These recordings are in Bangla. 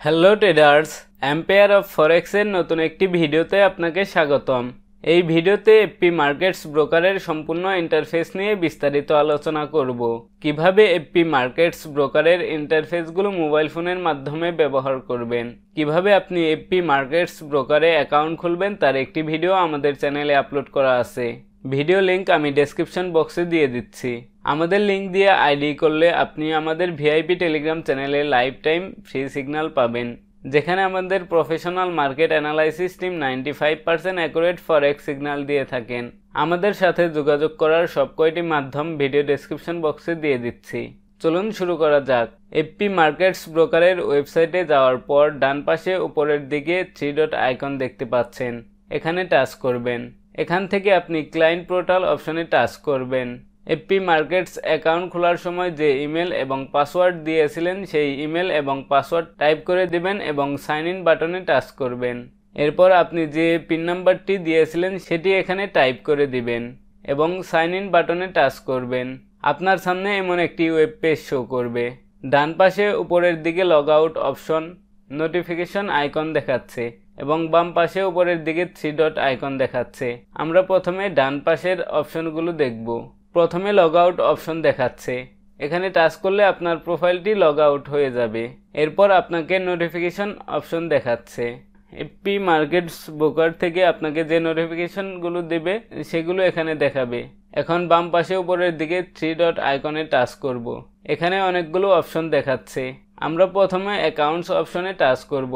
হ্যালো ট্রেডার্স, এম্পায়ার অফ ফরেক্সের নতুন একটি ভিডিওতে আপনাকে স্বাগতম। এই ভিডিওতে এফপি মার্কেটস ব্রোকারের সম্পূর্ণ ইন্টারফেস নিয়ে বিস্তারিত আলোচনা করব। কিভাবে এফপি মার্কেটস ব্রোকারের ইন্টারফেসগুলো মোবাইল ফোনের মাধ্যমে ব্যবহার করবেন, কিভাবে আপনি এফপি মার্কেটস ব্রোকারে অ্যাকাউন্ট খুলবেন তার একটি ভিডিও আমাদের চ্যানেলে আপলোড করা আছে। ভিডিও লিংক আমি ডেসক্রিপশন বক্সে দিয়ে দিচ্ছি। আমাদের লিংক দিয়ে আইডি করলে আপনি আমাদের ভিআইপি টেলিগ্রাম চ্যানেলে লাইফ টাইম ফ্রি সিগন্যাল পাবেন, যেখানে আমাদের professional market analysis team 95% accurate forex signal দিয়ে থাকেন। আমাদের সাথে যোগাযোগ করার সব কয়টি মাধ্যম ভিডিও ডেসক্রিপশন বক্সে দিয়ে দিচ্ছি। চলুন শুরু করা যাক। এফপি মার্কেটস ব্রোকারের ওয়েবসাইটে যাওয়ার পর ডান পাশে উপরের দিকে 3 ডট আইকন দেখতে পাচ্ছেন, এখানে টাচ করবেন। এখান থেকে আপনি ক্লায়েন্ট পোর্টাল অপশনে টাচ করবেন। এফপি মার্কেটস অ্যাকাউন্ট খোলার সময় যে ইমেল এবং পাসওয়ার্ড দিয়েছিলেন সেই ইমেল এবং পাসওয়ার্ড টাইপ করে দিবেন এবং সাইন ইন বাটনে টাচ করবেন। এরপর আপনি যে পিন নাম্বারটি দিয়েছিলেন সেটি এখানে টাইপ করে দিবেন এবং সাইন ইন বাটনে টাচ করবেন। আপনার সামনে এমন একটি ওয়েব পেজ শো করবে। ডান পাশে উপরের দিকে log out option, notification icon দেখাচ্ছে এবং বাম পাশে উপরের দিকে 3 ডট আইকন দেখাচ্ছে। আমরা প্রথমে ডান পাশের অপশনগুলো দেখব। প্রথমে লগ আউট অপশন দেখাচ্ছে, এখানে টাচ করলে আপনার প্রোফাইলটি লগ আউট হয়ে যাবে। এরপর আপনাকে নোটিফিকেশন অপশন দেখাচ্ছে। এফপি মার্কেটস ব্রোকার থেকে আপনাকে যে নোটিফিকেশনগুলো দেবে সেগুলো এখানে দেখাবে। এখন বাম পাশে উপরের দিকে 3 ডট আইকনে টাচ করব। এখানে অনেকগুলো অপশন দেখাচ্ছে। আমরা প্রথমে অ্যাকাউন্টস অপশনে টাচ করব।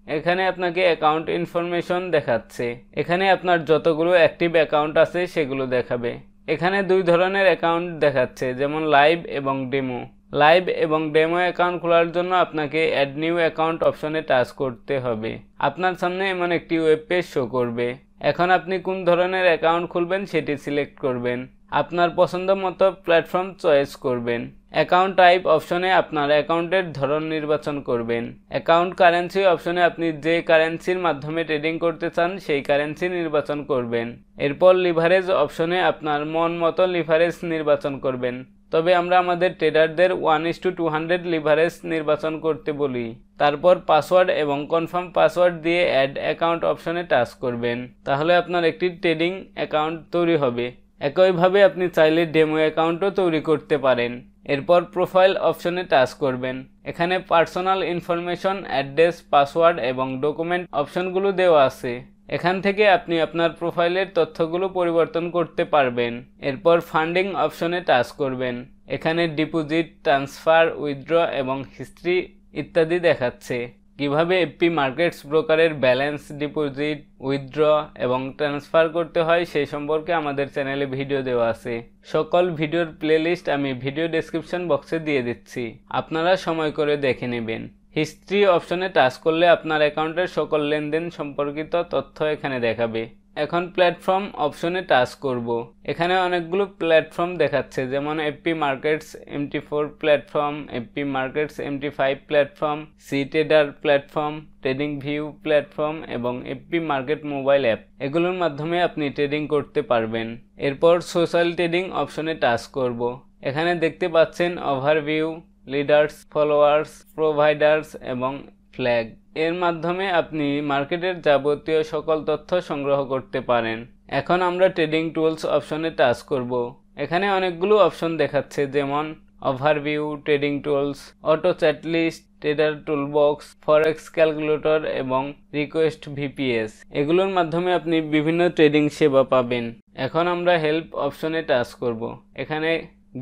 এখানে আপনাকে অ্যাকাউন্ট ইনফরমেশন দেখাচ্ছে। এখানে আপনার যতগুলো অ্যাক্টিভ অ্যাকাউন্ট আছে সেগুলো দেখাবে। এখানে দুই ধরনের অ্যাকাউন্ট দেখাচ্ছে, যেমন লাইভ এবং ডেমো। লাইভ এবং ডেমো অ্যাকাউন্ট খোলার জন্য আপনাকে অ্যাড নিউ অ্যাকাউন্ট অপশনে টাচ করতে হবে। আপনার সামনে এমন একটি ওয়েব পেজ শো করবে। এখন আপনি কোন ধরনের অ্যাকাউন্ট খুলবেন সেটি সিলেক্ট করবেন। আপনার পছন্দ মতো প্ল্যাটফর্ম চয়েস করবেন। অ্যাকাউন্ট টাইপ অপশনে আপনার অ্যাকাউন্টের ধরন নির্বাচন করবেন। অ্যাকাউন্ট কারেন্সি অপশনে আপনি যে কারেন্সির মাধ্যমে ট্রেডিং করতে চান সেই কারেন্সি নির্বাচন করবেন। এরপর লিভারেজ অপশনে আপনার মন মতো লিভারেজ নির্বাচন করবেন, তবে আমরা আমাদের ট্রেডারদের 1:200 লিভারেজ নির্বাচন করতে বলি। তারপর পাসওয়ার্ড এবং কনফার্ম পাসওয়ার্ড দিয়ে অ্যাড অ্যাকাউন্ট অপশনে টাচ করবেন, তাহলে আপনার একটি ট্রেডিং অ্যাকাউন্ট তৈরি হবে। একইভাবে আপনি চাইলে ডেমো অ্যাকাউন্টও তৈরি করতে পারেন। এরপর প্রোফাইল অপশনে টাচ করবেন। এখানে পার্সোনাল ইনফরমেশন, অ্যাড্রেস, পাসওয়ার্ড এবং ডকুমেন্ট অপশনগুলো দেওয়া আছে। এখান থেকে আপনি আপনার প্রোফাইলের তথ্যগুলো পরিবর্তন করতে পারবেন। এরপর ফান্ডিং অপশনে টাচ করবেন। এখানে ডিপোজিট, ট্রান্সফার, উইথড্র এবং হিস্ট্রি ইত্যাদি দেখাচ্ছে। কিভাবে এফপি মার্কেটস ব্রোকারের ব্যালেন্স, ডিপোজিট, উইথড্র এবং ট্রান্সফার করতে হয় সেই সম্পর্কে আমাদের চ্যানেলে ভিডিও দেওয়া আছে। সকল ভিডিওর প্লেলিস্ট আমি ভিডিও ডেসক্রিপশন বক্সে দিয়ে দিচ্ছি, আপনারা সময় করে দেখে নেবেন। হিস্ট্রি অপশনে টাচ করলে আপনার অ্যাকাউন্টের সকল লেনদেন সম্পর্কিত তথ্য এখানে দেখাবে। এখন প্ল্যাটফর্ম অপশনে টাচ করব। এখানে অনেকগুলো প্ল্যাটফর্ম দেখাচ্ছে, যেমন FP markets MT4 platform, FP markets MT5 platform, C trader platform, trading view platform এবং এফপি মার্কেট মোবাইল অ্যাপ। এগুলোর মাধ্যমে আপনি ট্রেডিং করতে পারবেন। এরপর সোশ্যাল ট্রেডিং অপশনে টাচ করব। এখানে দেখতে পাচ্ছেন ওভারভিউ, লিডার্স, ফলোয়ার্স, প্রোভাইডার্স এবং ফ্ল্যাগ। এর মাধ্যমে আপনি মার্কেটের যাবতীয় সকল তথ্য সংগ্রহ করতে পারেন। এখন আমরা ট্রেডিং টুলস অপশনে টাচ করব। এখানে অনেকগুলো অপশন দেখাচ্ছে, যেমন overview, trading tools, Autochartist, trader toolbox, forex calculator এবং রিকোয়েস্ট ভিপিএস। এগুলোর মাধ্যমে আপনি বিভিন্ন ট্রেডিং সেবা পাবেন। এখন আমরা হেল্প অপশনে টাচ করব। এখানে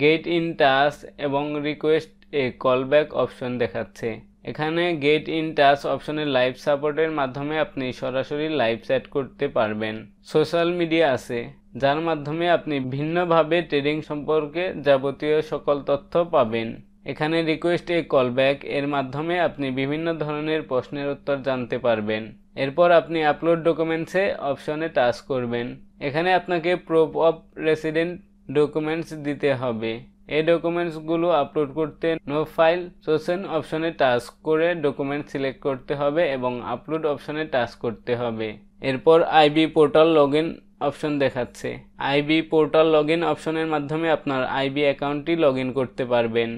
গেট ইন টাচ এবং রিকোয়েস্ট এ কলব্যাক অপশন দেখাচ্ছে। এখানে গেট ইন টাচ অপশনে লাইভ সাপোর্টের মাধ্যমে আপনি সরাসরি লাইভ চ্যাট করতে পারবেন। সোশ্যাল মিডিয়া আছে, যার মাধ্যমে আপনি ভিন্নভাবে ট্রেডিং সম্পর্কে যাবতীয় সকল তথ্য পাবেন। এখানে রিকোয়েস্ট এ কলব্যাক এর মাধ্যমে আপনি বিভিন্ন ধরনের প্রশ্নের উত্তর জানতে পারবেন। এরপর আপনি আপলোড ডকুমেন্টসে অপশনে টাচ করবেন। এখানে আপনাকে প্রুফ অফ রেসিডেন্ট ডকুমেন্টস দিতে হবে। এই ডকুমেন্টসগুলো আপলোড করতে নো ফাইল চোজেন অপশনে টাচ করে ডকুমেন্ট সিলেক্ট করতে হবে এবং আপলোড অপশনে টাচ করতে হবে। এরপর আইবি পোর্টাল লগইন অপশন দেখাচ্ছে। আইবি পোর্টাল লগইন অপশনের মাধ্যমে আপনার আইবি অ্যাকাউন্টটি লগইন করতে পারবেন।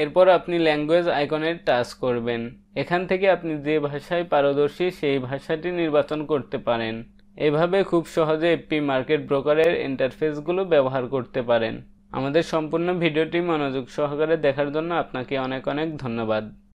এরপর আপনি ল্যাঙ্গুয়েজ আইকনে টাচ করবেন। এখান থেকে আপনি যে ভাষায় পারদর্শী সেই ভাষাটি নির্বাচন করতে পারেন। এভাবে খুব সহজে এফপি মার্কেট ব্রোকারের ইন্টারফেসগুলো ব্যবহার করতে পারেন। আমাদের সম্পূর্ণ ভিডিওটি মনোযোগ সহকারে দেখার জন্য আপনাকে অনেক অনেক ধন্যবাদ।